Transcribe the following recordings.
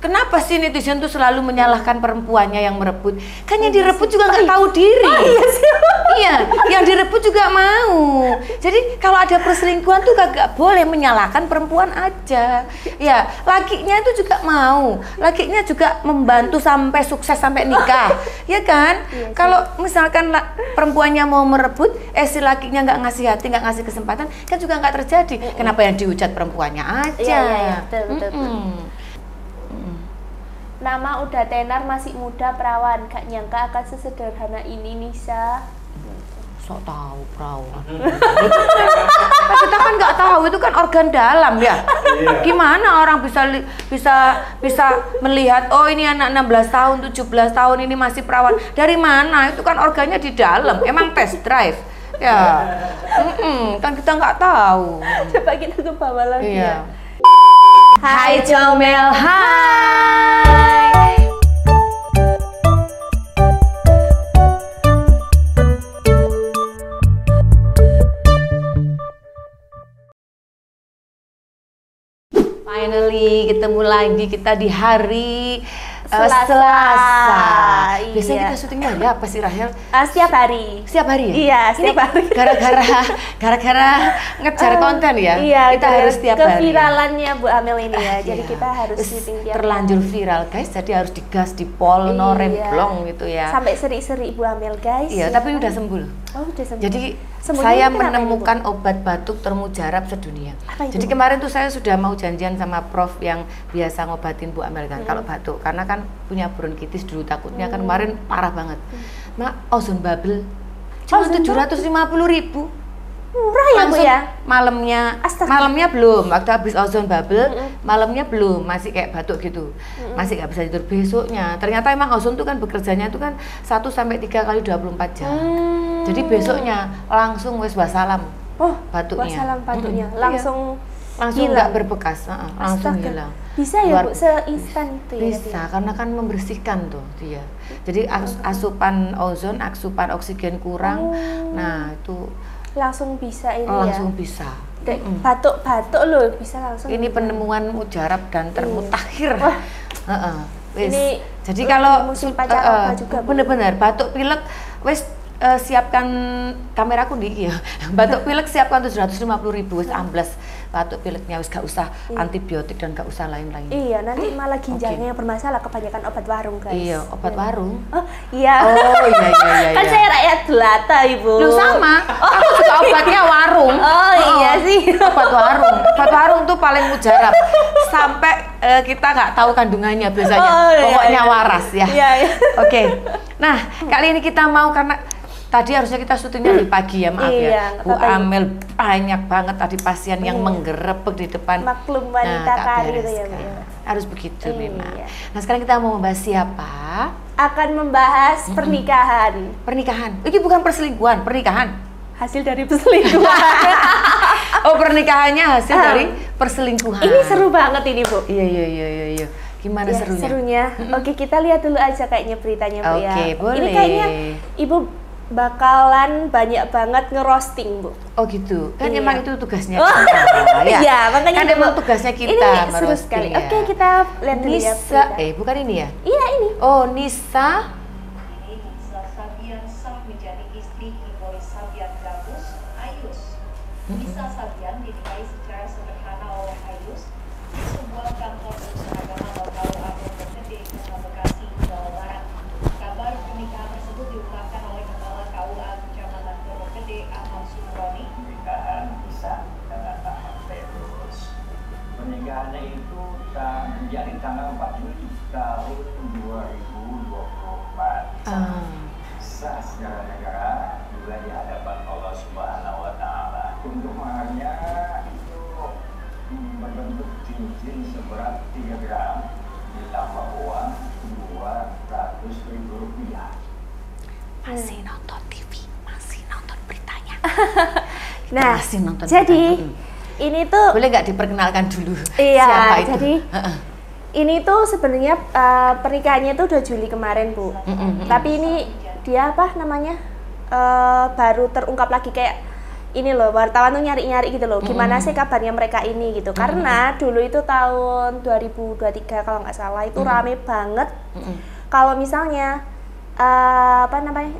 Kenapa sih netizen tuh selalu menyalahkan perempuannya yang merebut? Kan yang direbut juga nggak tahu diri. Iya sih. Iya, yang direbut juga mau. Jadi kalau ada perselingkuhan tuh gak boleh menyalahkan perempuan aja. Ya, lakinya itu juga mau. Lakinya juga membantu sampai sukses sampai nikah. Ya kan? Iya, kalau misalkan perempuannya mau merebut, si lakinya nggak ngasih hati, nggak ngasih kesempatan, kan juga nggak terjadi. Kenapa yang dihujat perempuannya aja? Iya, betul. Nama udah tenar, masih muda, perawan. Gak nyangka akan sesederhana ini, Nisa. Sok tahu perawan. Kita kan nggak tahu, itu kan organ dalam ya. Gimana orang bisa melihat, oh ini anak 16 tahun, 17 tahun ini masih perawan. Dari mana? Itu kan organnya di dalam. Emang test drive. Ya. Kan kita nggak tahu. Coba kita ke bawah lagi ya. Hai Comel, hai. Finally ketemu lagi kita di hari Selasa. Biasanya kita syutingnya hari apa sih, Rahel? Setiap hari. Setiap hari ya? Iya, setiap hari. Gara-gara ngejar konten ya? Iya, kita harus setiap hari. Keviralannya Bu Amel ini ya. Jadi kita harus syuting tiap terlanjur viral guys, jadi harus digas, dipol, remblong gitu ya. Sampai seri-seri Bu Amel guys. Iya, tapi udah sembuh. Oh, udah sembuh. Jadi saya menemukan obat batuk termujarab sedunia. Jadi kemarin tuh saya sudah mau janjian sama Prof yang biasa ngobatin Bu Amel kan kalau batuk, karena kan punya bronkitis dulu, takutnya kan kemarin parah banget. Mak, ozon bubble cuma 750.000. Murah ya Bu ya? Malamnya belum, waktu habis ozon bubble, malamnya belum, masih kayak batuk gitu, masih nggak bisa tidur. Besoknya, ternyata emang ozon tuh kan bekerjanya itu kan 1 sampai 3 kali 24 jam. Jadi besoknya langsung wes wassalam batuknya. Wassalam batuknya, langsung nggak berbekas, langsung hilang. Bisa ya Bu, seinstan itu ya? Bisa, karena kan membersihkan tuh dia. Jadi asupan ozon, asupan oksigen kurang, nah itu langsung bisa ini langsung ya? bisa. Batuk-batuk loh bisa langsung. Ini penemuan mujarab dan termutakhir. Ini jadi kalau musim pacaran juga bener-bener batuk pilek wes siapkan kameraku nih ya. Batuk pilek siapkan 750.000 wes ambles. Batuk pileknya wes gak usah antibiotik dan gak usah lain-lain. Iya, nanti malah ginjalnya yang bermasalah, kebanyakan obat warung guys. Iya, obat warung. Oh iya. Oh iya. Kan saya rakyat jelata Ibu. Lu sama, aku juga obatnya warung. Oh iya sih. Obat warung tuh paling mujarab. Sampai kita nggak tahu kandungannya biasanya. Pokoknya waras ya. Iya. Oke. Nah, kali ini kita mau, karena tadi harusnya kita syutingnya di pagi ya, maaf ya. Bu Amel banyak banget tadi pasien yang menggerebek di depan. Maklum wanita kali gitu ya Bu. Harus begitu memang. Nah, sekarang kita mau membahas siapa? Akan membahas pernikahan. Pernikahan. Ini bukan perselingkuhan, pernikahan. Hasil dari perselingkuhan. Oh, pernikahannya hasil dari perselingkuhan. Ini seru banget ini Bu. Iya. Gimana serunya? Serunya. Oke, kita lihat dulu aja kayaknya beritanya Bu ya. Oke, boleh. Ini kayaknya Ibu bakalan banyak banget ngerosting Bu. Oh gitu, kan emang itu tugasnya kita. Ya? Iya, makanya kan emang tugasnya kita ini seru sekali. Ya. Oke, kita lihat dulu ya. Nisa, bukan ini ya? Iya ini. Oh, Nisa. Nisa Sabian sah menjadi istri Kipori Sabian Gabus, Ayus. Nisa Sabian dinikahi secara sederhana oleh Ayus di sebuah kantor usaha agama atau KUA Pondok Gede, Bekasi, Jawa Barat. Kabar pernikahan tersebut diungkapkan oleh Kepala KUA Kecamatan Pondok Gede, Ahmad Subroni. Pernikahan bisa dengan tahap terus. Pernikahannya itu menjadi tanggal 4 Juli tahun 2024. Sah secara negara juga di hadapan Allah Subhanahu Wa Taala. Untuk maharnya itu berbentuk cincin seberat 3 gram ditambah uang 200.000 rupiah. Masih nonton TV, masih nonton beritanya. Nah, masih nonton jadi beritanya. Ini tuh boleh nggak diperkenalkan dulu? Iya, siapa itu? Jadi ini tuh sebenarnya pernikahannya tuh udah Juli kemarin Bu. Tapi ini dia apa namanya baru terungkap lagi, kayak ini loh, wartawan tuh nyari-nyari gitu loh, gimana sih kabarnya mereka ini gitu. Karena dulu itu tahun 2023 kalau nggak salah itu rame banget. Kalau misalnya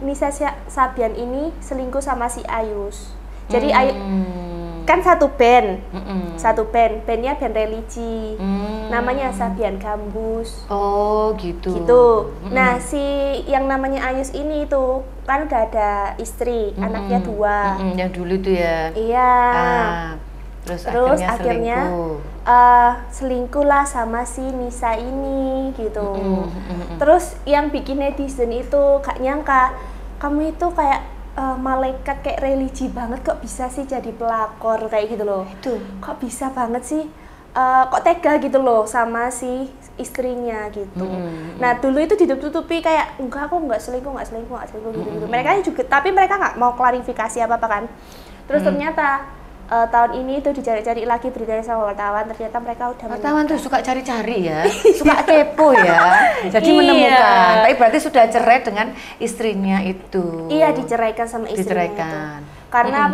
Nisa Sabian ini selingkuh sama si Ayus. Jadi kan satu band, bandnya band religi, namanya Sabian Gambus. Oh gitu. Nah si yang namanya Ayus ini itu kan udah ada istri, anaknya 2. Yang dulu itu ya. Iya. Terus akhirnya selingkuh lah sama si Nisa ini gitu. Terus yang bikin netizen itu gak nyangka, kamu itu kayak malaikat kayak religi banget, kok bisa sih jadi pelakor kayak gitu loh. Itu kok bisa banget sih, kok tega gitu loh sama si istrinya gitu. Nah dulu itu ditutupi kayak enggak, aku nggak selingkuh gitu. Mereka juga, tapi mereka nggak mau klarifikasi apa kan. Terus ternyata tahun ini tuh dicari-cari lagi beritanya sama wartawan, ternyata mereka udah wartawan tuh suka cari-cari ya, suka kepo ya, jadi menemukan. Tapi berarti sudah cerai dengan istrinya itu. Iya, diceraikan sama istrinya itu. Karena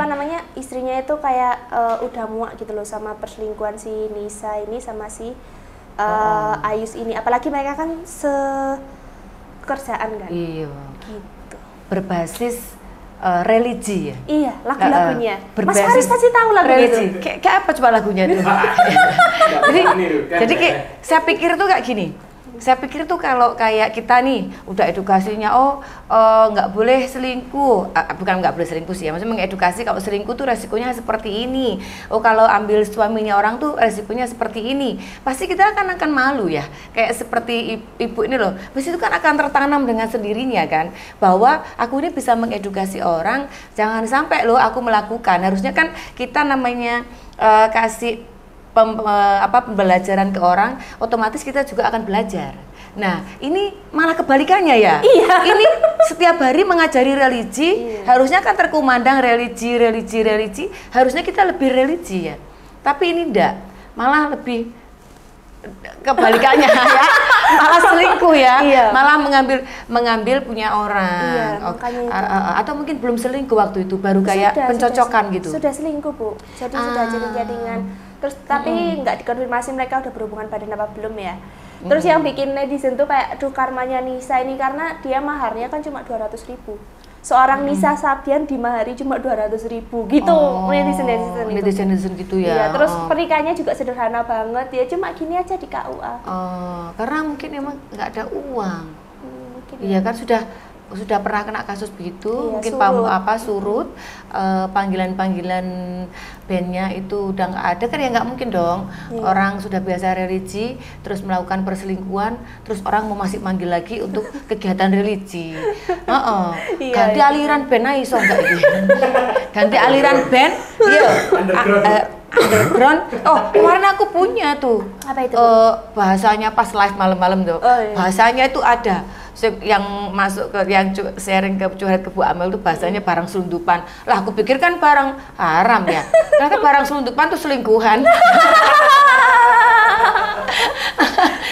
istrinya itu kayak udah muak gitu loh sama perselingkuhan si Nisa ini sama si Ayus ini. Apalagi mereka kan sekerjaan kan. Iya. Gitu. Berbasis religi ya? Iya, lagu-lagunya. Mas Berbasis Haris pasti tahu lagu itu. Kayak apa coba lagunya itu? jadi kayak saya pikir tuh kayak gini. Saya pikir tuh kalau kayak kita nih udah edukasinya, nggak boleh selingkuh, bukan nggak boleh selingkuh sih ya, maksudnya mengedukasi kalau selingkuh tuh resikonya seperti ini. Kalau ambil suaminya orang tuh resikonya seperti ini. Pasti kita akan malu ya, kayak seperti ibu ini loh. Pasti itu kan akan tertanam dengan sendirinya kan, bahwa aku ini bisa mengedukasi orang, jangan sampai loh aku melakukan. Harusnya kan kita namanya kasih pembelajaran ke orang, otomatis kita juga akan belajar. Nah, ini malah kebalikannya ya. Iya. Ini setiap hari mengajari religi, harusnya kan terkumandang religi, harusnya kita lebih religi ya. Tapi ini enggak, malah lebih kebalikannya ya. Malah selingkuh ya. Iya. Malah mengambil punya orang. Iya, makanya itu. Atau mungkin belum selingkuh waktu itu, baru kayak pencocokan gitu. Sudah selingkuh, Bu. Jadi sudah jadi-jadingan. Terus tapi nggak dikonfirmasi mereka udah berhubungan badan apa belum ya. Terus yang bikin netizen tuh kayak aduh karmanya Nisa ini, karena dia maharnya kan cuma 200.000. Seorang Nisa Sabian dimahari cuma 200.000 gitu. Netizen gitu ya. Iya, terus pernikahannya juga sederhana banget ya, cuma gini aja di KUA. Karena mungkin emang nggak ada uang. Iya kan sudah pernah kena kasus begitu, mungkin surut, panggilan-panggilan bandnya itu udah nggak ada kan, ya nggak mungkin dong. Orang sudah biasa religi terus melakukan perselingkuhan, terus orang mau masih manggil lagi untuk kegiatan religi. Ganti aliran band iso nggak ini? Ganti aliran band, iya. Underground. Kemarin aku punya tuh. Apa itu? Bahasanya pas live malam-malam tuh. Bahasanya itu ada. Yang masuk ke yang sharing ke curhat ke Bu Amel tuh bahasanya barang selundupan. Lah aku pikir kan barang haram ya. Ternyata barang selundupan tuh selingkuhan.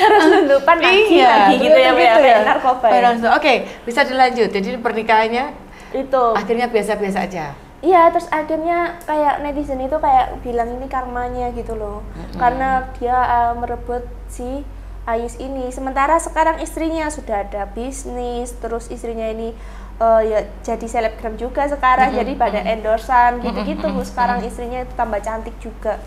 Barang selundupan lagi gitu ya, narkoba. Oke, bisa dilanjut. Jadi pernikahannya itu akhirnya biasa-biasa aja. Iya, terus akhirnya kayak netizen itu kayak bilang ini karmanya gitu loh. Karena dia merebut si Ayus ini, sementara sekarang istrinya sudah ada bisnis, terus istrinya ini ya jadi selebgram juga sekarang, jadi pada endorsan gitu-gitu. Sekarang istrinya itu tambah cantik juga.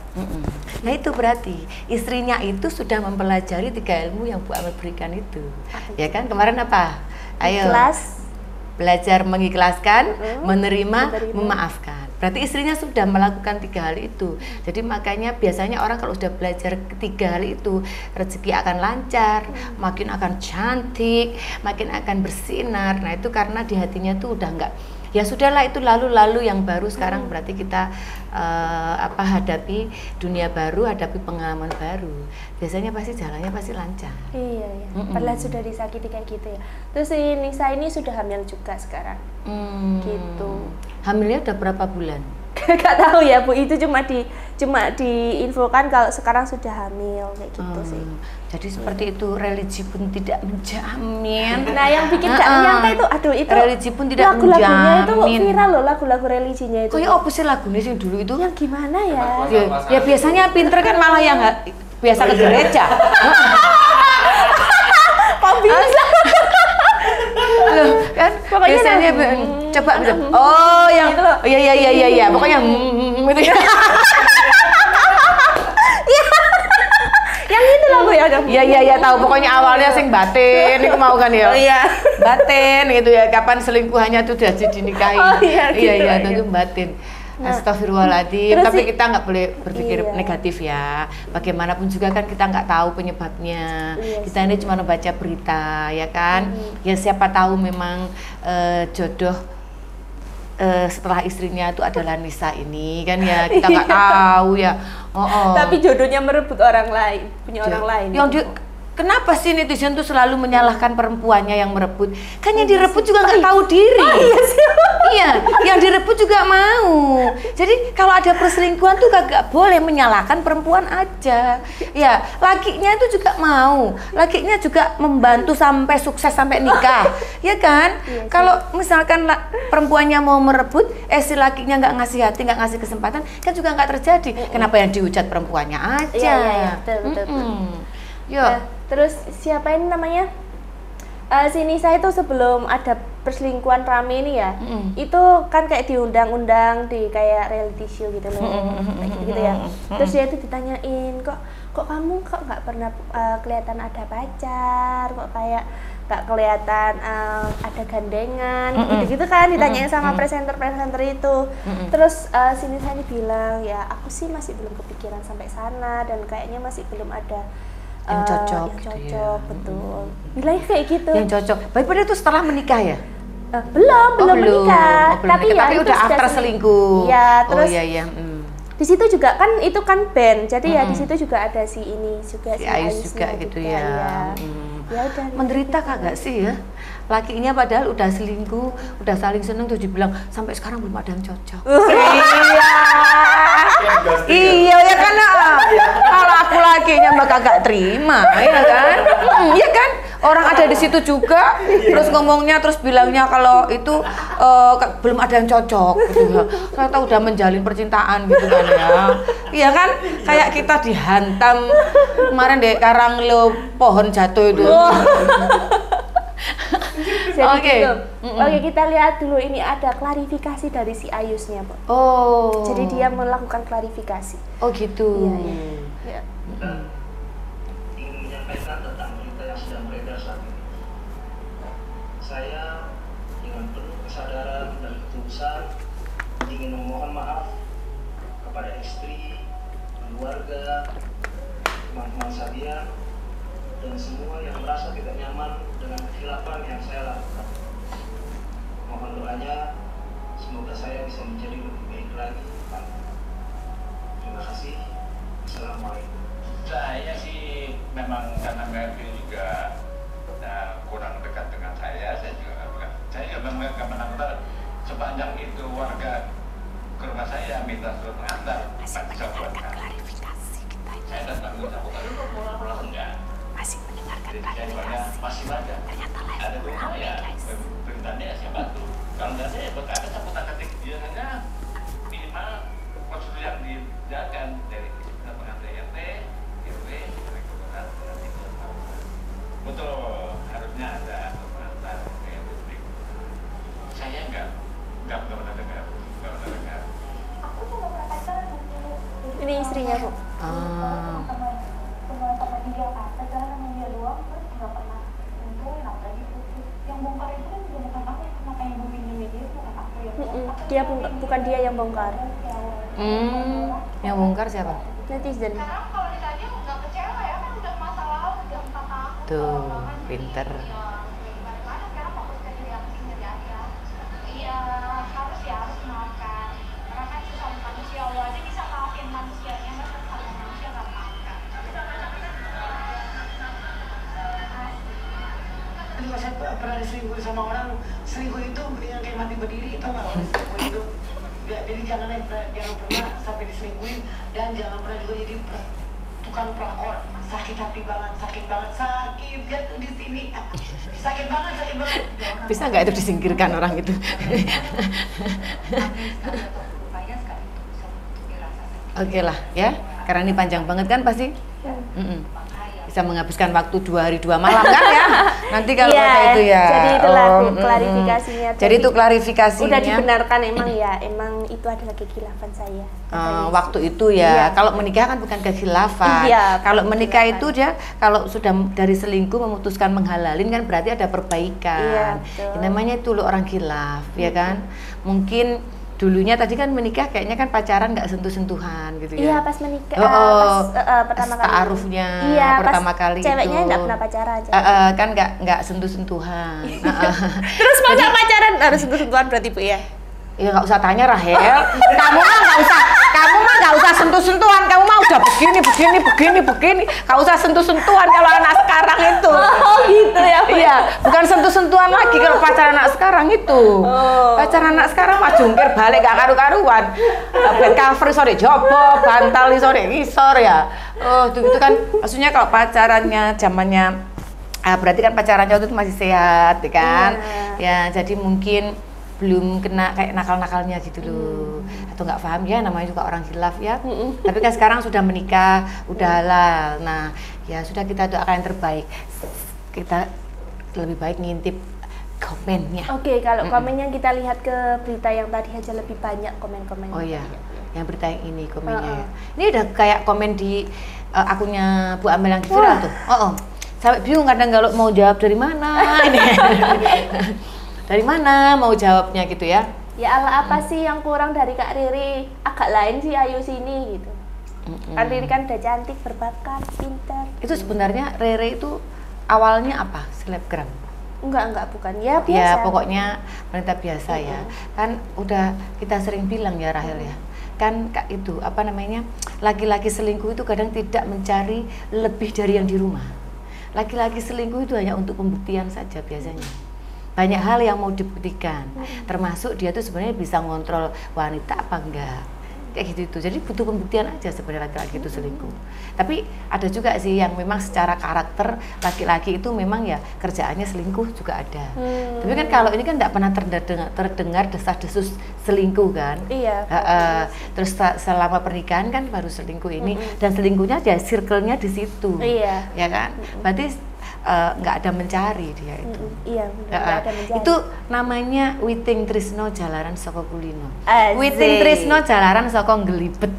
Nah itu berarti istrinya itu sudah mempelajari 3 ilmu yang Bu Amel berikan itu. Ya kan, kemarin apa? Ayo. Ikhlas, belajar mengikhlaskan, menerima, memaafkan. Berarti istrinya sudah melakukan 3 hal itu. Jadi makanya biasanya orang kalau sudah belajar 3 hal itu, rezeki akan lancar, makin akan cantik, makin akan bersinar. Nah itu karena di hatinya tuh udah enggak, ya sudahlah itu lalu-lalu, yang baru sekarang berarti kita hadapi dunia baru, hadapi pengalaman baru. Biasanya pasti jalannya pasti lancar. Iya. Padahal sudah disakiti kayak gitu ya. Terus si Nisa ini sudah hamil juga sekarang. Gitu. Hamilnya udah berapa bulan? Gak tahu ya Bu, itu cuma diinfokan kalau sekarang sudah hamil kayak gitu sih. Jadi seperti itu, religi pun tidak menjamin. Nah yang bikin gak nyangka itu, aduh itu religi pun tidak lagu-lagunya itu menjamin. viral loh, lagu-lagu religinya itu. Kok ya apa sih lagunya sih dulu itu? Yang gimana ya? Ya biasanya pinter kan malah yang biasa ke gereja. Kok bisa? Loh, kan Pokoknya biasanya coba bisa. Oh yang gitu loh. iya pokoknya gitu ya. Yang itu loh Bu ya. Iya tahu, pokoknya awalnya sing batin itu mau kan ya. Oh iya. Batin gitu ya, kapan selingkuhannya tuh udah dinikahi. Oh iya, gitu, iya iya. itu batin. Nah, Astagfirullahaladzim, tapi kita nggak boleh berpikir Iya. negatif ya. Bagaimanapun juga kan kita nggak tahu penyebabnya. Iya Kita ini cuma membaca berita, ya kan? Ya siapa tahu memang jodoh setelah istrinya itu adalah Nisa ini kan ya, kita nggak tahu ya. Tapi jodohnya merebut orang lain, punya orang lain. Kenapa sih netizen tuh selalu menyalahkan perempuannya yang merebut? Kan yang direbut juga nggak tahu diri. Iya, yang direbut juga mau. Jadi kalau ada perselingkuhan tuh gak boleh menyalahkan perempuan aja. Ya, lakinya itu juga mau. Lakinya juga membantu sampai sukses sampai nikah. Ya kan? Kalau misalkan perempuannya mau merebut, si lakinya nggak ngasih hati, nggak ngasih kesempatan, kan juga nggak terjadi. Kenapa yang dihujat perempuannya aja? Iya, betul. Yo. Terus siapa ini namanya? Si Nisa itu sebelum ada perselingkuhan rame ini ya, itu kan kayak diundang-undang di kayak reality show gitu loh, kayak gitu ya. Terus dia itu ditanyain, kok kamu nggak pernah kelihatan ada pacar, kok kayak nggak kelihatan ada gandengan, gitu kan ditanyain sama presenter itu. Terus si Nisa ini bilang, ya aku sih masih belum kepikiran sampai sana dan kayaknya masih belum ada yang cocok, betul. Bilangnya kayak gitu. Yang cocok. Pada itu setelah menikah ya? Belum menikah. Tapi udah after selingkuh. Iya, terus. Oh iya. Di situ juga kan itu kan band. Jadi ya di situ juga ada si ini juga si Ayus juga gitu ya. Ya udah. Menderita kagak sih ya? Lakinya padahal udah selingkuh, udah saling seneng terus dibilang sampai sekarang belum ada yang cocok. Iya ya kan, kalau aku lakinya mah kagak terima, ya kan? Iya kan? Orang ada di situ juga, terus ngomongnya, terus bilangnya kalau itu belum ada yang cocok, gitu ya. Ternyata udah menjalin percintaan gitu kan ya. Iya kan? Kayak kita dihantam kemarin deh karang lo pohon jatuh itu. Jadi gitu. Oke, kita lihat dulu ini ada klarifikasi dari si Ayusnya, Bu. Oh. Jadi dia melakukan klarifikasi. Oh gitu. Iya. Ingin menyampaikan tentang berita yang sedang beredar saat ini. Saya dengan penuh kesadaran dan ketulusan ingin memohon maaf kepada istri, keluarga, teman-teman Sabian, dan semua yang merasa tidak nyaman dengan kekhilafan yang saya lakukan. Mohon doanya, semoga saya bisa menjadi lebih baik lagi. Terima kasih. Assalamualaikum. Saya sih memang karena Melvin juga kurang dekat dengan saya juga memang nggak menantar sepanjang itu warga ke rumah saya minta surat pengantar bisa buat saya datang ke pulang enggak masih mendengarkan klarifikasi masih ada rumah ya perintahnya saya bantu kalau nggak saya buat ada campur ketik dia hanya minimal prosedur yang dijalankan dari pengantar RT RW betul harusnya ada pengantar saya nggak pernah dengar Aku tuh nggak pernah pacaran dulu. Ini istrinya, Bu. Sama dia kan, pacaran sama dia doang, terus nggak pernah ngumpulin apalagi putus. Yang bongkar itu kan juga bukan aku, makanya gue pinjemin dia bukan aku yang bongkar. Dia bukan dia yang bongkar. Yang bongkar siapa? Netizen. Sekarang kalau ditanya nggak kecewa ya, kan udah masa lalu, udah 4 tahun. Tuh, pinter. Gimana sekarang fokus ke diri aku sendiri aja. Iya, harus memaafkan. Karena kan sesama manusia, Allah aja bisa maafin manusianya, masa sama manusia nggak maafkan. Aduh, saya pernah diselingkuh sama orang. Selingkuh itu yang kayak mati berdiri, tau nggak? Selingkuh itu Jadi jangan pernah sampai diselingkuhin dan jangan pernah juga jadi tukang pelakor. Sakit hati banget, sakit dia tuh di sini. Sakit banget. Bisa nggak itu disingkirkan orang itu? Oke lah ya, karena ini panjang banget kan pasti. Bisa menghabiskan waktu 2 hari 2 malam kan ya. Nanti kalau itu ya. Jadi itulah klarifikasinya. Jadi itu klarifikasinya. Udah dibenarkan emang itu adalah kekhilafan saya. Waktu itu ya. Kalau menikah kan bukan kekhilafan. Kalau menikah itu dia kalau sudah dari selingkuh memutuskan menghalalin kan berarti ada perbaikan. Namanya itu loh orang khilaf, ya kan? Mungkin dulunya tadi kan menikah kayaknya kan pacaran nggak sentuh-sentuhan gitu ya. Iya, pas menikah pertama kali. Ta'arufnya pertama kali ceweknya itu. Nggak pernah pacaran. Kan nggak sentuh-sentuhan. Terus masa pacaran harus sentuh-sentuhan berarti Bu ya? Ya nggak usah tanya Rahel. Kamu mah nggak usah sentuh-sentuhan. Kamu mah udah begini. Nggak usah sentuh-sentuhan kalau anak sekarang itu. Oh gitu ya Bu. Iya, bukan sentuh-sentuhan lagi kalau pacaran anak sekarang itu. Pacaran anak sekarang mah jungkir balik gak karu-karuan. Bed cover sore jopo, bantal sore ngisor ya. Itu kan maksudnya kalau pacarannya zamannya berarti kan pacarannya itu masih sehat kan. Ya, jadi mungkin belum kena kayak nakal-nakalnya gitu loh, atau nggak paham ya, namanya juga orang khilaf ya. Tapi kan sekarang sudah menikah, udah halal. Nah ya sudah, kita doakan yang terbaik. Kita lebih baik ngintip komennya. Oke, kalau komennya kita lihat ke berita yang tadi aja lebih banyak komen-komennya. Oh iya, yang berita yang ini komennya ya. Ini udah kayak komen di akunnya Bu Amel yang viral tuh. Sampai bingung kadang kalau mau jawab dari mana ini. Dari mana mau jawabnya gitu ya? Ya Allah, apa sih yang kurang dari Kak Riri? Agak lain sih Ayu sini gitu. Kan Riri kan udah cantik, berbakat, pintar. Itu sebenarnya Rere itu awalnya apa? Selebgram? Enggak, bukan. Ya biasa. Ya pokoknya wanita biasa ya. Kan udah kita sering bilang ya Rahel ya. Kan Kak itu apa namanya? Laki-laki selingkuh itu kadang tidak mencari lebih dari yang di rumah. Laki-laki selingkuh itu hanya untuk pembuktian saja biasanya. Banyak hal yang mau dibuktikan, termasuk dia tuh sebenarnya bisa ngontrol wanita apa enggak, kayak gitu. Jadi butuh pembuktian aja sebenarnya laki-laki itu selingkuh. Tapi ada juga sih yang memang secara karakter laki-laki itu memang ya kerjaannya selingkuh juga ada. Tapi kan kalau ini kan enggak pernah terdengar desas-desus selingkuh kan. Iya. Terus selama pernikahan kan baru selingkuh ini, dan selingkuhnya ya circle-nya di situ. Iya. Ya kan? Berarti nggak ada mencari dia itu. Iya, nggak ada mencari. Itu namanya Witing Trisno jalaran saka kulino. Witing Trisno jalaran saka nglibet.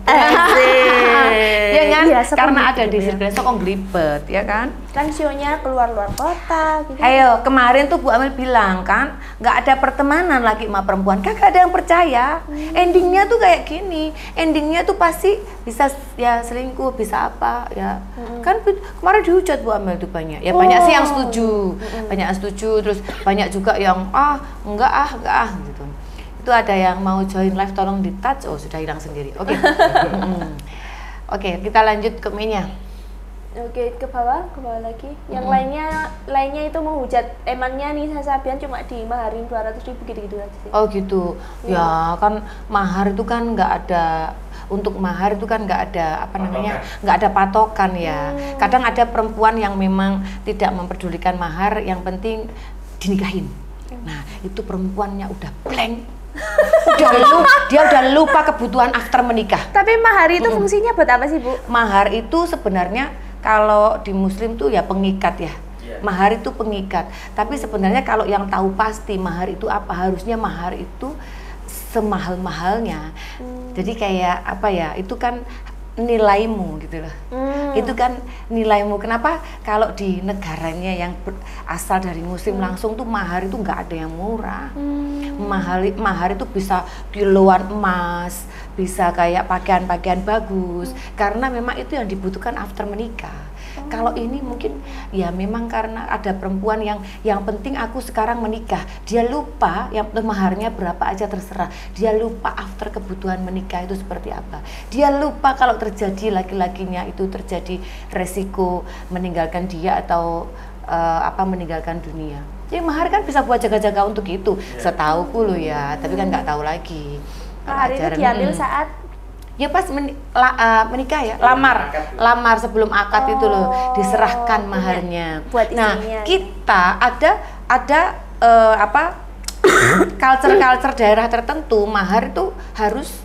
Ya kan? Iya, karena ada di circle saka nglibet, ya kan? Kan show-nya keluar kota gitu. Ayo, kemarin tuh Bu Amel bilang kan, nggak ada pertemanan laki sama perempuan. Kagak ada yang percaya. Endingnya tuh kayak gini. Endingnya tuh pasti bisa ya selingkuh, bisa apa ya. Kan kemarin dihujat Bu Amel tuh banyak. Ya banyak sih yang setuju, banyak yang setuju, terus banyak juga yang enggak gitu. Itu ada yang mau join live, tolong di touch. Oh sudah hilang sendiri. Oke. Oke, kita lanjut ke mainnya. Oke, ke bawah lagi. Yang lainnya itu menghujat. Emangnya Nisa Sabian cuma dimaharin 200.000 gitu aja sih. Oh gitu. Ya kan mahar itu kan nggak ada. Untuk mahar itu kan nggak ada nggak ada patokan ya. Kadang ada perempuan yang memang tidak memperdulikan mahar, yang penting dinikahin. Nah itu perempuannya udah blank, dia udah lupa kebutuhan after menikah. Tapi mahar itu fungsinya buat apa sih Bu? Mahar itu sebenarnya kalau di Muslim tuh ya pengikat ya. Mahar itu pengikat. Tapi sebenarnya kalau yang tahu pasti mahar itu apa, harusnya mahar itu semahal-mahalnya. Jadi kayak apa ya, itu kan nilaimu gitu loh. Itu kan nilaimu. Kenapa kalau di negaranya yang asal dari Muslim langsung tuh mahar itu nggak ada yang murah. Mahar itu bisa kiloan emas, bisa kayak pakaian-pakaian bagus, karena memang itu yang dibutuhkan after menikah. Kalau ini mungkin ya memang karena ada perempuan yang penting aku sekarang menikah, dia lupa yang maharnya berapa aja terserah, dia lupa after kebutuhan menikah itu seperti apa, dia lupa kalau terjadi laki-lakinya itu terjadi resiko meninggalkan dia atau meninggalkan dunia. Jadi mahar kan bisa buat jaga-jaga untuk itu, setauku loh ya, tapi kan nggak tahu lagi. Mahar itu diambil saat ya pas menikah ya, lamar sebelum akad itu loh, diserahkan maharnya. Buat nah, istrinya. kita ada culture daerah tertentu, mahar itu harus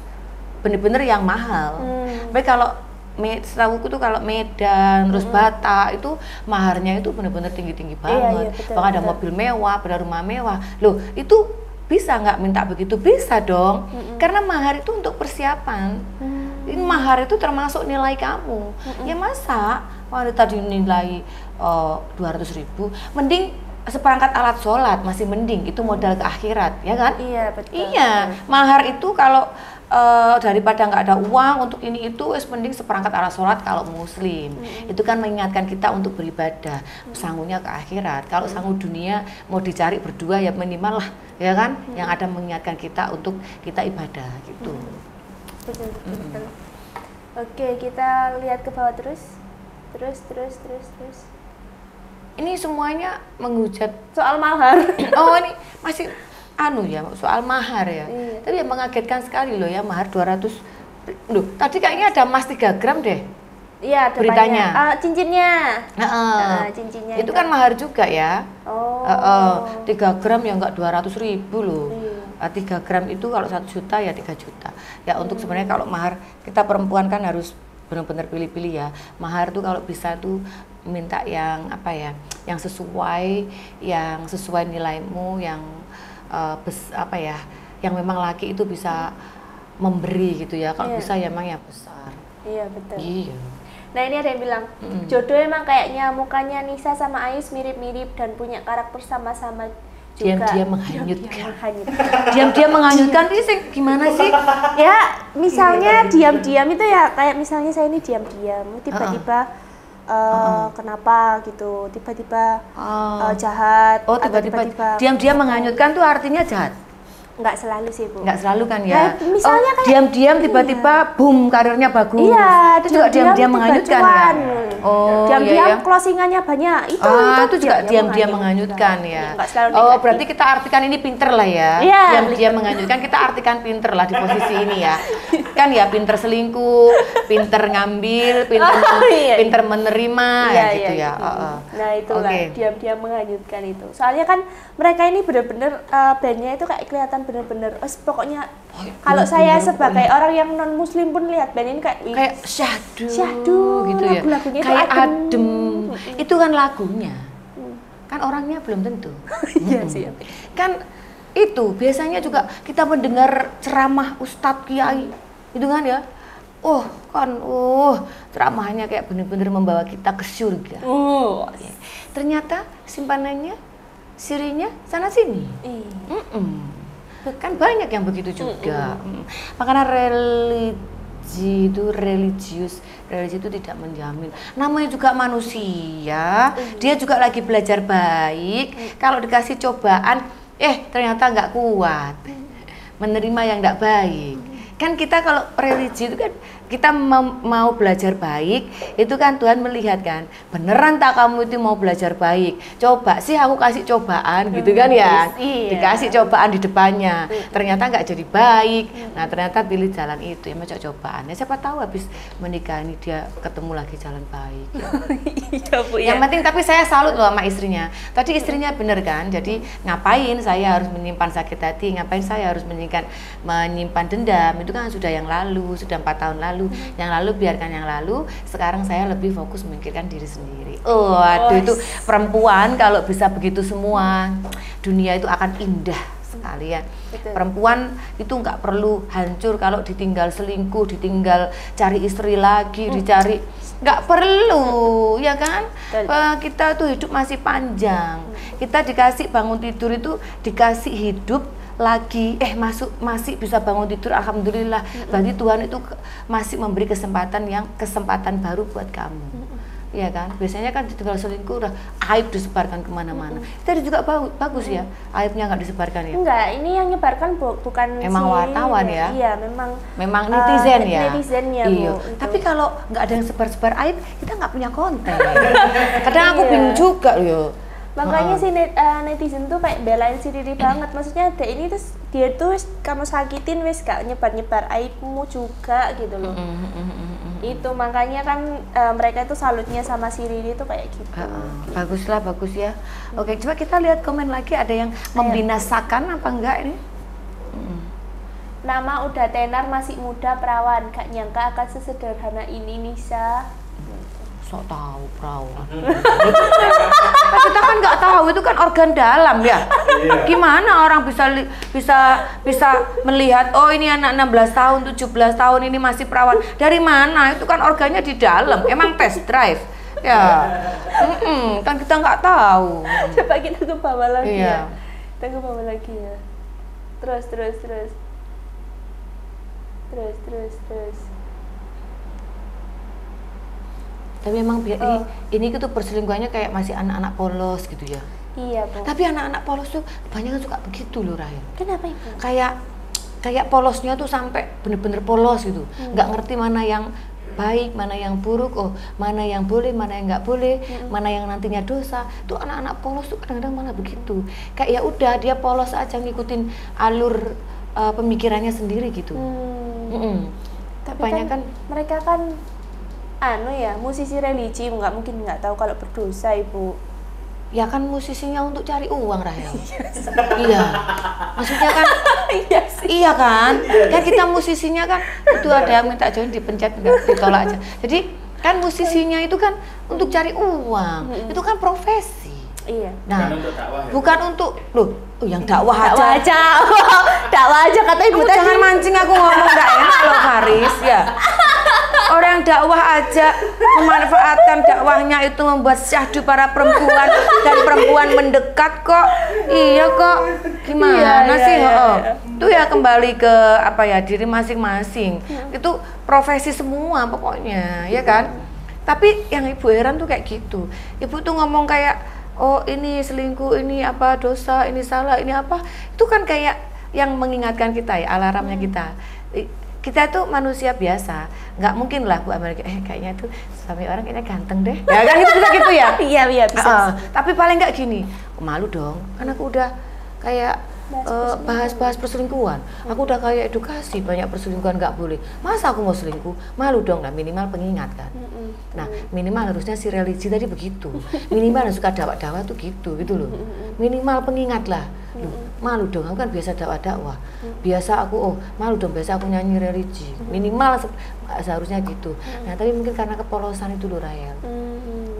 bener-bener yang mahal. Baik kalau setahuku tuh kalau Medan, terus Batak itu maharnya itu bener-bener tinggi-tinggi banget. Betul, Bahkan ada mobil mewah, ada rumah mewah. Loh, itu bisa nggak minta begitu? Bisa dong, karena mahar itu untuk persiapan. Ini mahar itu termasuk nilai kamu. Ya masa wanita dinilai 200.000, mending seperangkat alat sholat masih mending, itu modal ke akhirat, ya kan? Iya betul. Iya, mahar itu kalau daripada nggak ada uang untuk ini itu, mending seperangkat alat sholat kalau muslim. Itu kan mengingatkan kita untuk beribadah, sanggupnya ke akhirat. Kalau sanggup dunia mau dicari berdua ya minimal lah, ya kan? Yang ada mengingatkan kita untuk kita ibadah gitu. Betul. Oke, kita lihat ke bawah terus. Ini semuanya menghujat Soal mahar. oh ini masih soal mahar ya. Tapi yang mengagetkan sekali loh ya, mahar 200. Loh, tadi kayaknya ada emas 3 gram deh. Iya, beritanya. Cincinnya. Cincinnya. Itu kan mahar juga ya. 3 gram ya enggak 200.000 loh. 3 gram itu kalau 1 juta ya 3 juta. Ya untuk sebenarnya kalau mahar kita perempuan kan harus benar-benar pilih-pilih ya. Mahar tuh kalau bisa tuh minta yang yang sesuai nilaimu, yang yang memang laki itu bisa memberi gitu ya. Kalau bisa ya emang yang besar. Iya betul. Iya. Nah ini ada yang bilang jodoh emang kayaknya mukanya Nisa sama Ayus mirip-mirip dan punya karakter sama-sama juga. Diam-diam menghanyutkan. Diam-diam menghanyutkan itu gimana sih? Ya misalnya diam-diam itu ya kayak misalnya saya ini diam-diam tiba-tiba kenapa gitu, tiba-tiba jahat. Oh tiba-tiba diam-diam menghanyutkan tuh artinya jahat? Nggak selalu sih Bu. Nggak selalu kan ya? Misalnya kayak diam-diam tiba-tiba boom karirnya bagus. Iya, itu juga diam-diam menghanyutkan ya? Oh diam-diam closingannya banyak. Itu juga diam-diam menghanyutkan ya? Nggak selalu negatif. Berarti kita artikan ini pinter lah ya? Iya. Diam-diam menghanyutkan, kita artikan pinter lah di posisi ini ya. Kan ya pinter selingkuh, pinter ngambil, pinter menerima gitu ya. Nah itulah diam-diam menghanyutkan itu. Soalnya kan mereka ini bener-bener bandnya itu kayak kelihatan bener-bener pokoknya kalau saya sebagai orang yang non muslim pun lihat band ini kayak syahdu gitu ya, lagu-lagunya kayak adem. Itu kan lagunya, kan orangnya belum tentu. Iya sih. Kan itu biasanya juga kita mendengar ceramah ustadz kiai itu kan ya, ceramahnya kayak bener-bener membawa kita ke surga. Ternyata simpanannya sirinya sana sini. Kan banyak yang begitu juga. Makanya religi itu tidak menjamin. Namanya juga manusia, dia juga lagi belajar baik. Kalau dikasih cobaan, ternyata nggak kuat, menerima yang nggak baik. Kan kita kalau religi itu kan kita mau belajar baik, itu kan Tuhan melihat kan, beneran tak kamu itu mau belajar baik, coba sih aku kasih cobaan gitu kan ya, dikasih cobaan di depannya, ternyata nggak jadi baik, nah ternyata pilih jalan itu, ya macam cobaan, ya siapa tahu habis menikah ini dia ketemu lagi jalan baik. Iya Bu ya. Yang penting tapi saya salut loh sama istrinya, tadi istrinya bener kan, jadi ngapain saya harus menyimpan sakit hati, ngapain saya harus menyimpan dendam, itu kan sudah yang lalu, sudah 4 tahun lalu. Yang lalu biarkan yang lalu, sekarang saya lebih fokus memikirkan diri sendiri. Aduh itu perempuan kalau bisa begitu semua, dunia itu akan indah sekali ya. Betul. Perempuan itu nggak perlu hancur kalau ditinggal selingkuh, ditinggal cari istri lagi, dicari, nggak perlu ya kan. Kita tuh hidup masih panjang, kita dikasih bangun tidur itu dikasih hidup lagi, masih bisa bangun tidur, alhamdulillah. Berarti Tuhan itu masih memberi kesempatan baru buat kamu. Iya kan, biasanya kan ditinggal selingkuh udah aib disebarkan kemana-mana. Tadi juga bagus ya, aibnya nggak disebarkan ya? Enggak, ini yang nyebarkan bukan emang wartawan ya? Iya, memang netizen ya? Netizennya iya. Bu. Tapi kalau nggak ada yang sebar-sebar aib, kita nggak punya konten. Kadang aku bingung juga loh. Makanya si netizen tuh kayak belain si Riri banget. Maksudnya ada ini terus dia tuh kamu sakitin wis gak nyebar-nyebar aibmu juga gitu loh. Itu makanya kan mereka itu salutnya sama si Riri tuh kayak gitu. Baguslah, bagus ya. Oke, coba kita lihat komen lagi, ada yang membinasakan apa enggak ini? Nama udah tenar masih muda perawan, gak nyangka akan sesederhana ini Nisa. Sok tahu perawan. Kita kan nggak tahu, itu kan organ dalam ya. Gimana orang bisa melihat oh ini anak 16 tahun, 17 tahun ini masih perawan. Dari mana? Itu kan organnya di dalam. Emang test drive. Ya. Kan kita nggak tahu. Coba kita ke bawah lagi ya. Kita ke bawah lagi ya. Terus. Tapi memang ini tuh perselingkuhannya kayak masih anak-anak polos gitu ya. Iya, Bu. Tapi anak-anak polos tuh kebanyakan suka begitu loh, Rahel. Kenapa, Ibu? Kayak polosnya tuh sampai bener-bener polos gitu. Nggak ngerti mana yang baik, mana yang buruk, mana yang boleh, mana yang nggak boleh, mana yang nantinya dosa. Tuh anak-anak polos tuh kadang-kadang malah begitu. Kayak ya udah dia polos aja ngikutin alur pemikirannya sendiri gitu. Tapi banyak kan mereka kan musisi religi, nggak mungkin nggak tahu kalau berdosa, Ibu. Ya kan musisinya untuk cari uang, Rahel. Iya. Maksudnya kan iya kan? Kan kita musisinya kan itu ada yang minta join dipencet enggak ditolak aja. Jadi kan musisinya itu kan untuk cari uang. Itu kan profesi. Iya. Nah, bukan untuk dakwah ya? Bukan untuk yang dakwah aja. Dakwah aja kata Ibu tadi. Jangan mancing aku ngomong enggak enak loh, Faris ya. Orang dakwah aja memanfaatkan dakwahnya itu membuat syahdu para perempuan dan perempuan mendekat kok. Iya kok. Gimana sih? Itu ya kembali ke diri masing-masing. Itu profesi semua pokoknya, ya kan? Tapi yang Ibu heran tuh kayak gitu. Ibu tuh ngomong kayak oh ini selingkuh, ini apa dosa, ini salah, ini apa. Itu kan kayak yang mengingatkan kita ya, alarmnya kita. Kita tuh manusia biasa, nggak mungkin lah Bu Amel kayaknya tuh suami orang kayaknya ganteng deh. Ya kan itu bisa gitu ya? Iya bisa. Tapi paling nggak gini, malu dong, kan aku udah kayak bahas perselingkuhan. Aku udah kayak edukasi banyak perselingkuhan nggak boleh. Masa aku mau selingkuh? Malu dong. Nah minimal pengingat kan. Nah minimal harusnya si religi tadi begitu. Minimal suka dakwah-dakwah tuh gitu loh. Minimal pengingat lah. Malu dong, aku kan biasa dakwah-dakwah. Biasa aku malu dong, biasa aku nyanyi religi. Minimal seharusnya gitu. Nah tapi mungkin karena kepolosan itu loh, Rahel.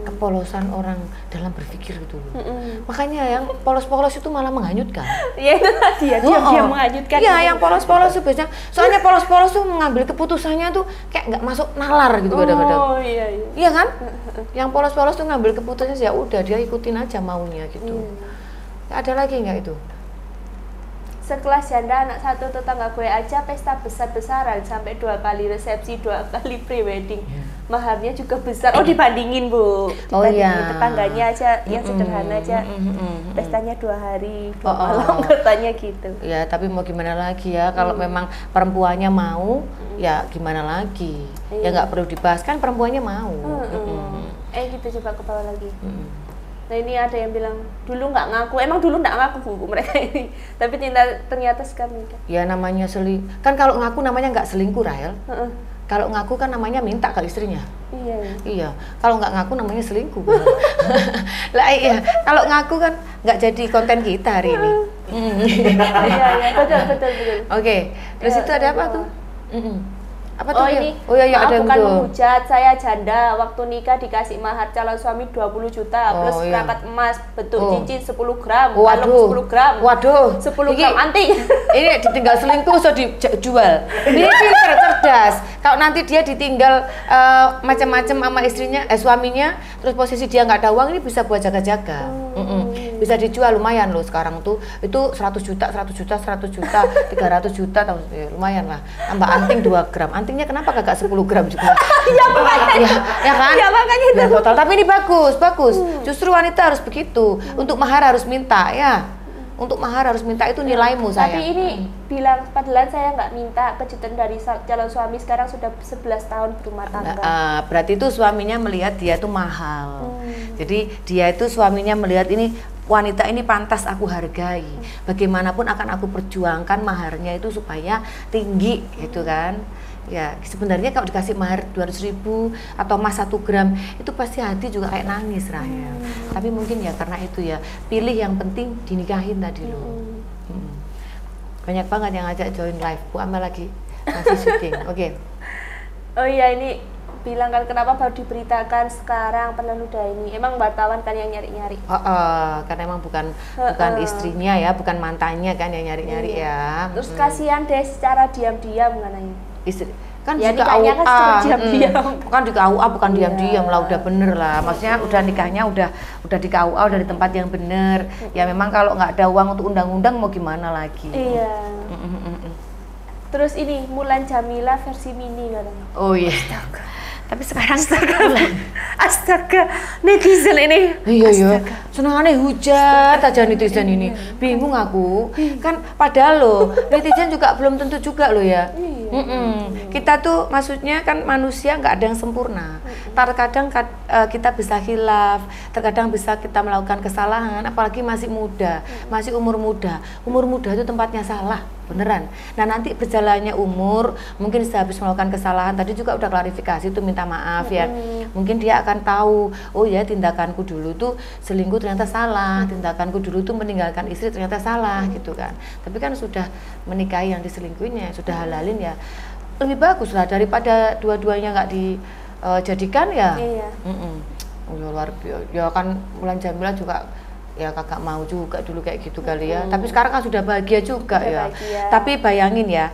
Kepolosan orang dalam berpikir gitu loh. Makanya yang polos-polos itu malah menghanyutkan. Ya itu tadi ya, dia menghanyutkan. Iya, yang polos-polos tuh biasanya. Soalnya polos-polos tuh mengambil keputusannya tuh kayak nggak masuk nalar gitu kadang-kadang. Oh iya. Iya kan? Yang polos-polos tuh ngambil keputusannya ya udah dia ikutin aja maunya gitu. Ada lagi nggak itu? Sekelas janda anak satu tetangga gue aja pesta besar-besaran sampai 2 kali resepsi, 2 kali pre-wedding. Maharnya juga besar. Oh dibandingin Bu. Dibandingin tetangganya aja yang sederhana aja. Pestanya 2 hari 2 malam katanya gitu. Ya tapi mau gimana lagi ya, kalau memang perempuannya mau ya gimana lagi. Ya nggak perlu dibahas kan perempuannya mau. Gitu coba ke bawah lagi. Nah ini ada yang bilang dulu nggak ngaku, emang dulu nggak ngaku Bu mereka ini, tapi ternyata sekarang nikah. Ya namanya kan kalau ngaku namanya nggak selingkuh, Rahel. Kalau ngaku kan namanya minta ke istrinya. Iya. Kalau nggak ngaku namanya selingkuh. Lah iya, kalau ngaku kan nggak jadi konten kita hari ini. Iya, betul. Oke, terus itu ada apa tuh? Apa tuh ini? Oh iya, maaf, ada bukan menghujat, saya janda. Waktu nikah dikasih mahar calon suami 20 juta plus perangkat emas, bentuk cincin 10 gram, kalung 10 gram. Waduh, 10 gram anting. Ini ditinggal selingkuh so dijual. Ini pintar, cerdas. Kalau nanti dia ditinggal macam-macam sama istrinya, suaminya, terus posisi dia nggak ada uang, ini bisa buat jaga-jaga. Bisa dijual lumayan loh sekarang tuh. Itu 100 juta, 300 juta, lumayan lah. Tambah anting 2 gram. Antingnya kenapa kagak 10 gram juga? Ya makanya. Ya kan? Ya makanya itu. Total. Tapi ini bagus. Justru wanita harus begitu. Untuk mahar harus minta ya. untuk mahar harus minta itu nilaimu sayang. Tapi ini bilang padahal saya nggak minta, kejutan dari calon suami sekarang sudah 11 tahun berumah tangga. Berarti itu suaminya melihat dia tuh mahal. Jadi dia itu suaminya melihat ini wanita ini pantas aku hargai. Bagaimanapun akan aku perjuangkan maharnya itu supaya tinggi gitu kan. Ya sebenarnya kalau dikasih mahar 200.000 atau emas 1 gram itu pasti hati juga kayak nangis Rahel. Tapi mungkin ya karena itu ya pilih yang penting dinikahin tadi loh. Banyak banget yang ngajak join live. Bu Amel lagi masih syuting. Oke. Oh iya, ini bilang kan kenapa baru diberitakan sekarang padahal udah ini. Emang wartawan kan yang nyari-nyari. Karena emang bukan istrinya ya, bukan mantannya kan yang nyari-nyari ya. Terus kasihan deh secara diam-diam katanya. Istri kan ya, juga nikahnya kan secara diam-diam. Kan di KUA bukan diam-diam lah, udah bener lah. Maksudnya udah nikahnya udah di KUA, udah di tempat yang bener. Ya memang kalau nggak ada uang untuk undang-undang mau gimana lagi. Iya. Terus ini Mulan Jamila versi mini katanya. Oh iya. Astaga. Tapi sekarang astaga, netizen ini. Iya. Senangannya hujat aja netizen ini. Bingung aku. Kan padahal loh, netizen juga belum tentu juga loh ya. Kita tuh maksudnya kan manusia nggak ada yang sempurna. Terkadang kita bisa khilaf, terkadang bisa kita melakukan kesalahan, apalagi masih muda, masih umur muda. Umur muda itu tempatnya salah. Beneran. Nah nanti berjalannya umur, mungkin sehabis melakukan kesalahan, tadi juga udah klarifikasi tuh minta maaf ya. Mungkin dia akan tahu, oh ya tindakanku dulu tuh selingkuh ternyata salah, tindakanku dulu tuh meninggalkan istri ternyata salah gitu kan. Tapi kan sudah menikahi yang diselingkuhinya, sudah halalin ya, lebih bagus lah daripada dua-duanya nggak dijadikan ya. Iya. Ya luar biasa. Ya kan Mulan Jamila juga ya kakak mau juga dulu kayak gitu kali ya. Tapi sekarang kan sudah bahagia juga ya. Tapi bayangin ya,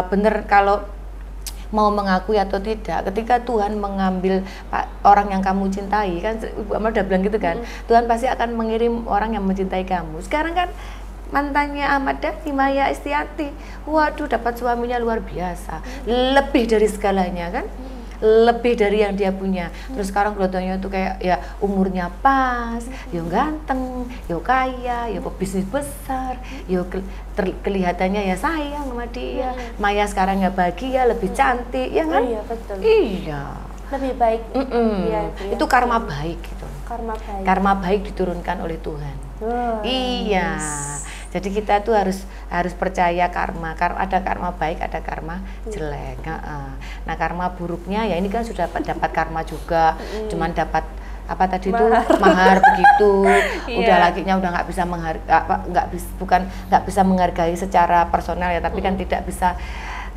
bener kalau mau mengakui atau tidak, ketika Tuhan mengambil orang yang kamu cintai, kan Ibu Amal udah bilang gitu kan, Tuhan pasti akan mengirim orang yang mencintai kamu. Sekarang kan mantannya Ahmad Dhani, Maya Estianty, waduh dapat suaminya luar biasa, lebih dari segalanya kan. Lebih dari yang dia punya. Terus sekarang kelihatannya tuh kayak ya umurnya pas, yo ganteng, yo kaya, yo bisnis besar, yo kelihatannya ya sayang sama dia. Maya sekarang ya bahagia, lebih cantik, ya kan? Iya betul. Iya. Lebih baik. Iya, itu karma baik gitu. Karma baik. Karma baik diturunkan oleh Tuhan. Iya. Jadi kita tuh harus percaya karma. Ada karma baik, ada karma jelek. Nah karma buruknya ya ini kan sudah dapat karma juga, cuman dapat apa tadi itu mahar begitu. Udah lakinya udah nggak bisa nggak bisa menghargai secara personal ya, tapi kan tidak bisa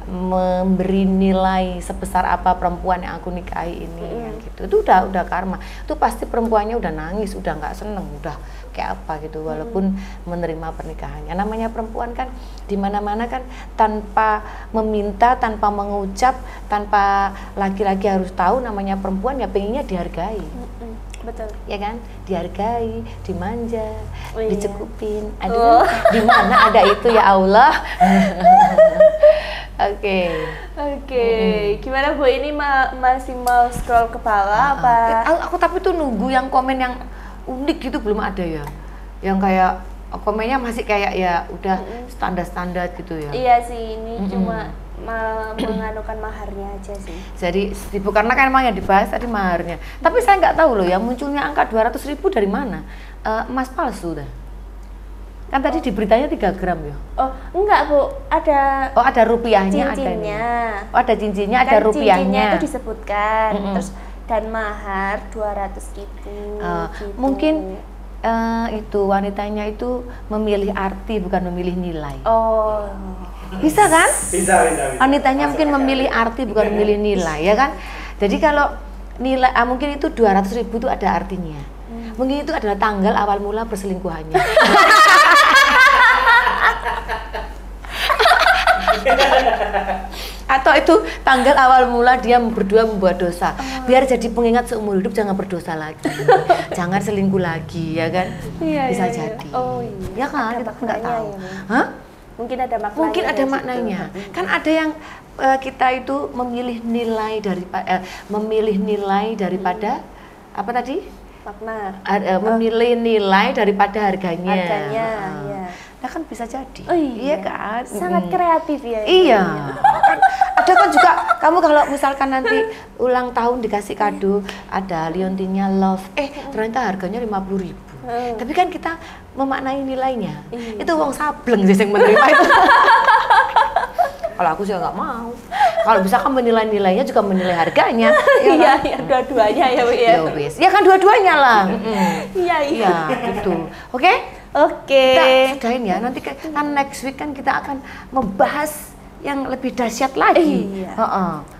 memberi nilai sebesar apa perempuan yang aku nikahi ini gitu. Itu udah karma. Itu pasti perempuannya udah nangis, udah nggak seneng, udah kayak apa gitu walaupun menerima pernikahannya. Namanya perempuan kan di mana-mana kan tanpa meminta, tanpa mengucap, tanpa laki-laki harus tahu, namanya perempuan ya pengennya dihargai. Betul. Ya kan? Dihargai, dimanja, dicekupin. Aduh, di mana ada itu ya Allah. Oke. Gimana Bu, ini masih mau scroll ke bawah apa? Aku tapi tuh nunggu yang komen yang unik gitu belum ada ya. Yang kayak komennya masih kayak ya udah standar-standar gitu ya. Iya sih, ini cuma menganukan maharnya aja sih. Jadi karena kan emang yang dibahas tadi maharnya. Tapi saya nggak tahu loh ya munculnya angka 200.000 dari mana? Emas palsu dah. Kan tadi di beritanya 3 gram ya? Oh enggak Bu, ada. Oh ada rupiahnya, cincinnya. Ada cincinnya, kan ada rupiahnya. Cincinnya itu disebutkan, terus dan mahar 200.000. Gitu. Mungkin itu wanitanya itu memilih arti bukan memilih nilai. Oh. Bisa kan? Bisa. Wanitanya mungkin memilih arti bukan memilih nilai, ya kan? Jadi kalau nilai mungkin itu 200.000 itu ada artinya. Mungkin itu adalah tanggal awal mula perselingkuhannya. Atau itu tanggal awal mula dia berdua membuat dosa. Biar jadi pengingat seumur hidup jangan berdosa lagi. Jangan selingkuh lagi, ya kan? Bisa jadi. Oh iya. Ya kan? Kita nggak tahu. Ya, mungkin ada maknanya. Mungkin ada maknanya. Kan ada yang kita itu memilih nilai daripada apa tadi? Makna. Memilih nilai daripada harganya. Iya. ya kan bisa jadi. Oh, iya Kan? Sangat kreatif ya. Iya. Ada kan juga kamu kalau misalkan nanti ulang tahun dikasih kado ada liontinnya love, ternyata harganya 50.000. Tapi kan kita memaknai nilainya. Itu uang sableng sih yang menerima itu. Kalau aku sih nggak mau. Kalau bisa kan menilai nilainya juga menilai harganya. Iya, dua-duanya ya Bu ya. Ya kan dua-duanya lah. Iya. Gitu. Oke? Kita sudahin ya. Nanti kan next week kan kita akan membahas yang lebih dahsyat lagi. Iya.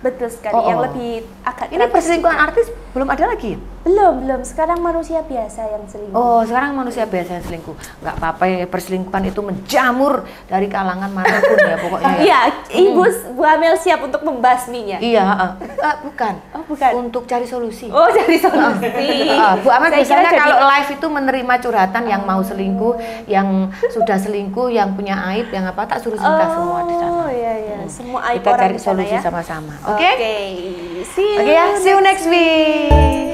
Betul sekali. Yang lebih agak. Ini perselingkuhan artis belum ada lagi? Belum. Sekarang manusia biasa yang selingkuh. Oh, sekarang manusia biasa yang selingkuh. Nggak apa-apa ya, perselingkuhan itu menjamur dari kalangan manapun ya pokoknya. Iya, Ibu Bu Amel siap untuk membasminya. Iya, bukan. Oh, bukan. Untuk cari solusi. Oh, cari solusi. Bu Amel biasanya kalau live itu menerima curhatan yang mau selingkuh, yang sudah selingkuh, yang punya aib, yang apa tak suruh cerita semua di sana. Oh iya. Semua aib kita orang cari di sana solusi ya. sama-sama. Oke. See you next week.